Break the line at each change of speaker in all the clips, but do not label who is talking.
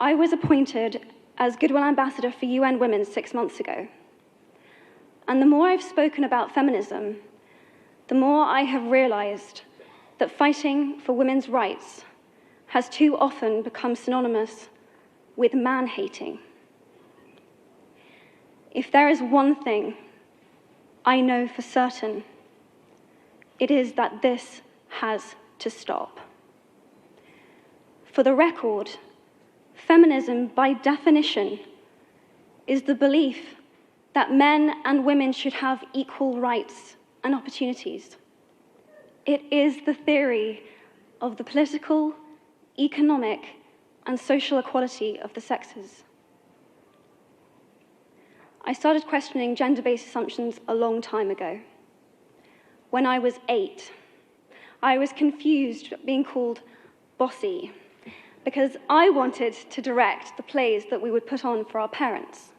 I was appointed as Goodwill Ambassador for UN Women 6 months ago. And the more I've spoken about feminism, the more I have realized that fighting for women's rights has too often become synonymous with man-hating. If there is one thing I know for certain, it is that this has to stop. For the record, feminism, by definition, is the belief that men and women should have equal rights and opportunities. It is the theory of the political, economic, and social equality of the sexes. I started questioning gender-based assumptions a long time ago. When I was 8, I was confused being called bossy because I wanted to direct the plays that we would put on for our parents,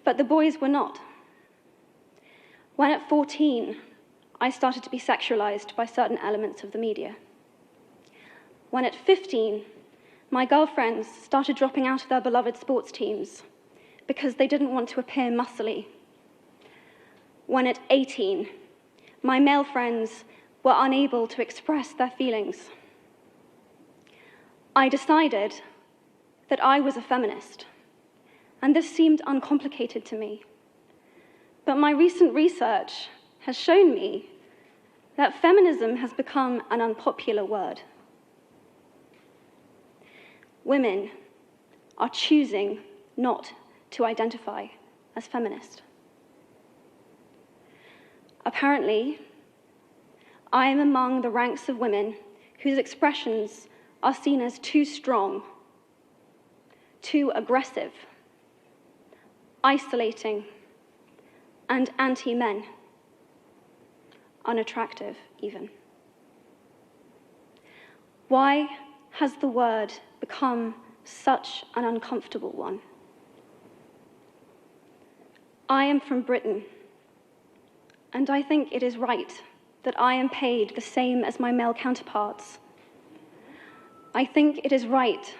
but the boys were not. When at 14, I started to be sexualized by certain elements of the media. When at 15, my girlfriends started dropping out of their beloved sports teams because they didn't want to appear muscly. When at 18, my male friends were unable to express their feelings. I decided that I was a feminist, and this seemed uncomplicated to me. But my recent research has shown me that feminism has become an unpopular word. Women are choosing not to identify as feminist. Apparently, I am among the ranks of women whose expressions are seen as too strong, too aggressive, isolating, and anti-men, unattractive even. Why has the word become such an uncomfortable one? I am from Britain, and I think it is right that I am paid the same as my male counterparts. I think it is right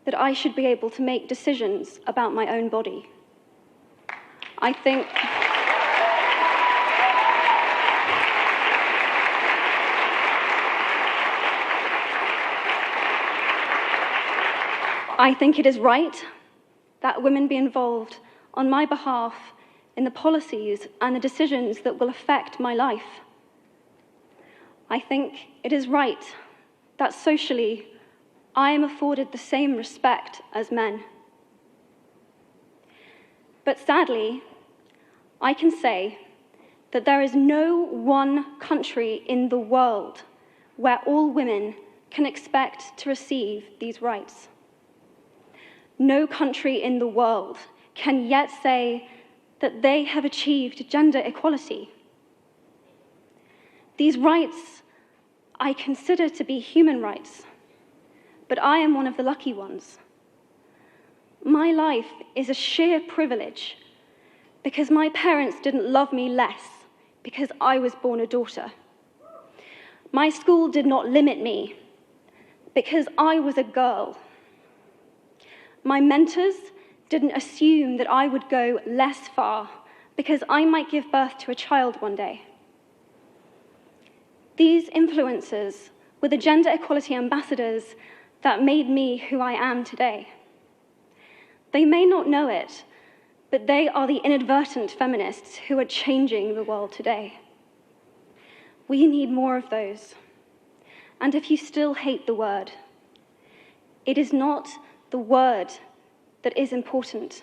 that I should be able to make decisions about my own body. I think it is right that women be involved on my behalf in the policies and the decisions that will affect my life. I think it is right that socially I am afforded the same respect as men. But sadly, I can say that there is no one country in the world where all women can expect to receive these rights. No country in the world can yet say that they have achieved gender equality. These rights I consider to be human rights, but I am one of the lucky ones. My life is a sheer privilege because my parents didn't love me less because I was born a daughter. My school did not limit me because I was a girl. My mentors didn't assume that I would go less far because I might give birth to a child one day. These influences were the gender equality ambassadors that made me who I am today. They may not know it, but they are the inadvertent feminists who are changing the world today. We need more of those. And if you still hate the word, it is not the word that is important.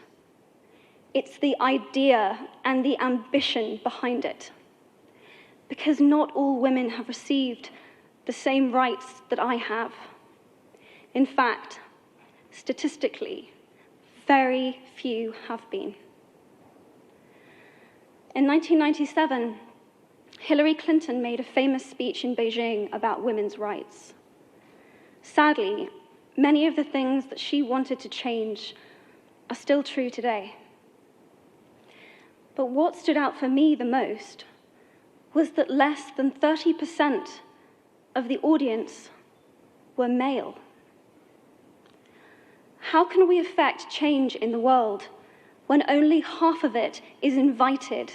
It's the idea and the ambition behind it. Because not all women have received the same rights that I have. In fact, statistically, very few have been. In 1997, Hillary Clinton made a famous speech in Beijing about women's rights. Sadly, many of the things that she wanted to change are still true today. But what stood out for me the most was that less than 30% of the audience were male. How can we affect change in the world when only half of it is invited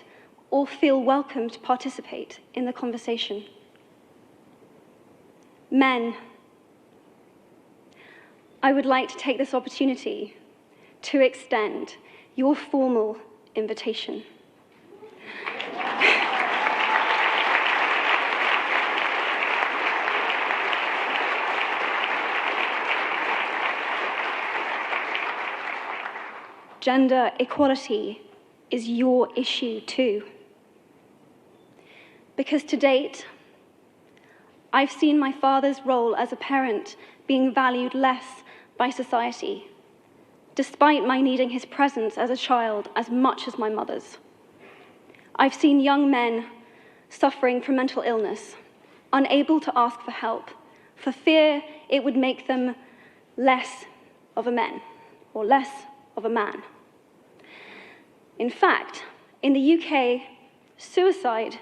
or feel welcome to participate in the conversation? Men, I would like to take this opportunity to extend your formal invitation. Gender equality is your issue too. Because to date, I've seen my father's role as a parent being valued less by society, despite my needing his presence as a child as much as my mother's. I've seen young men suffering from mental illness, unable to ask for help, for fear it would make them less of a man or less of a man. In fact, in the UK, suicide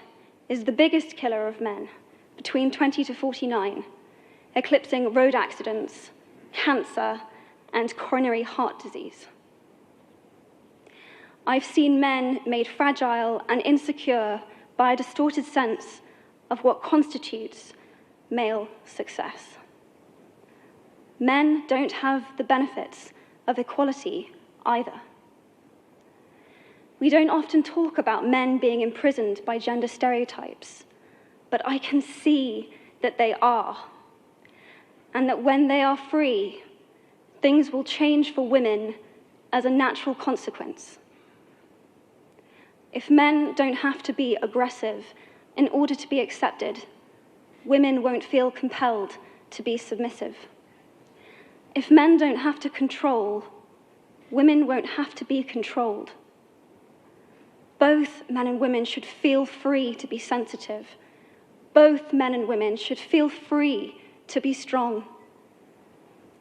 is the biggest killer of men between 20 to 49, eclipsing road accidents, cancer, and coronary heart disease. I've seen men made fragile and insecure by a distorted sense of what constitutes male success. Men don't have the benefits of equality either. We don't often talk about men being imprisoned by gender stereotypes, but I can see that they are, and that when they are free, things will change for women as a natural consequence. If men don't have to be aggressive in order to be accepted, women won't feel compelled to be submissive. If men don't have to control, women won't have to be controlled. Both men and women should feel free to be sensitive. Both men and women should feel free to be strong.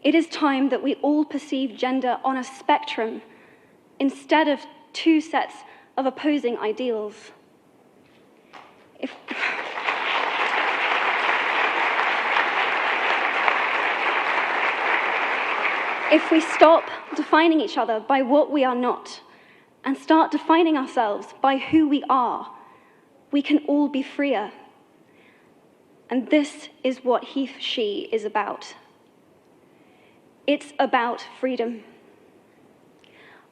It is time that we all perceive gender on a spectrum instead of two sets of opposing ideals. If we stop defining each other by what we are not and start defining ourselves by who we are, we can all be freer. And this is what he, she is about. It's about freedom.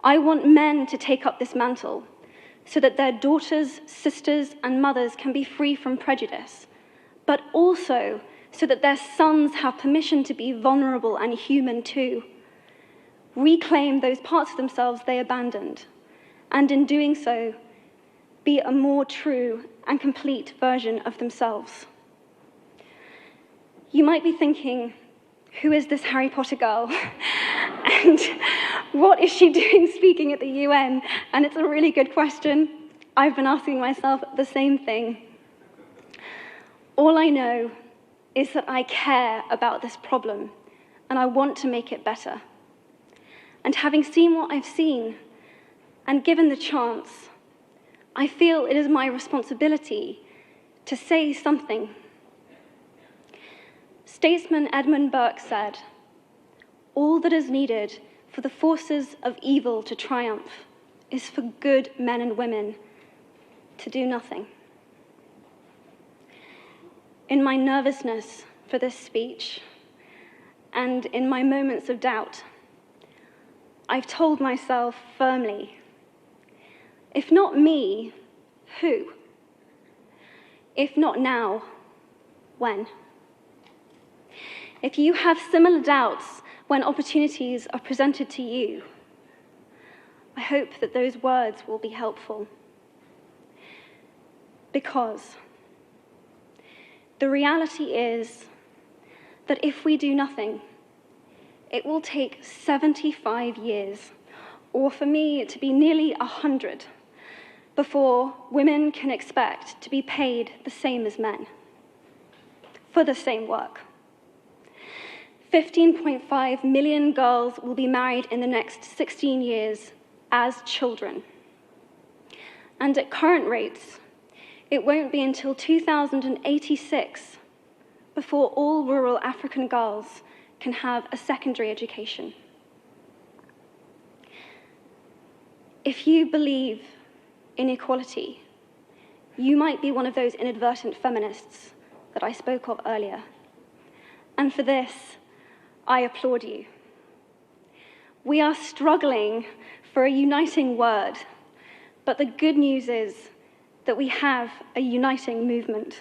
I want men to take up this mantle so that their daughters, sisters, and mothers can be free from prejudice, but also so that their sons have permission to be vulnerable and human too. Reclaim those parts of themselves they abandoned, and in doing so, be a more true and complete version of themselves. You might be thinking, who is this Harry Potter girl? And what is she doing speaking at the UN? And it's a really good question. I've been asking myself the same thing. All I know is that I care about this problem, and I want to make it better. And having seen what I've seen, and given the chance, I feel it is my responsibility to say something. Statesman Edmund Burke said, "All that is needed for the forces of evil to triumph is for good men and women to do nothing." In my nervousness for this speech, and in my moments of doubt, I've told myself firmly, if not me, who? If not now, when? If you have similar doubts when opportunities are presented to you, I hope that those words will be helpful. Because the reality is that if we do nothing, it will take 75 years, or for me to be nearly 100, before women can expect to be paid the same as men for the same work. 15.5 million girls will be married in the next 16 years as children. And at current rates, it won't be until 2086 before all rural African girls can have a secondary education. If you believe in equality, you might be one of those inadvertent feminists that I spoke of earlier. And for this, I applaud you. We are struggling for a uniting word, but the good news is that we have a uniting movement.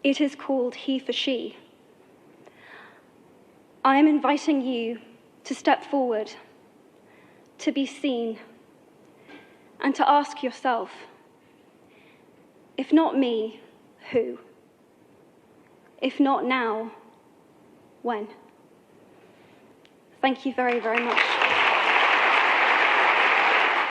It is called He for She. I am inviting you to step forward, to be seen, and to ask yourself, if not me, who? If not now, when? Thank you very, very much.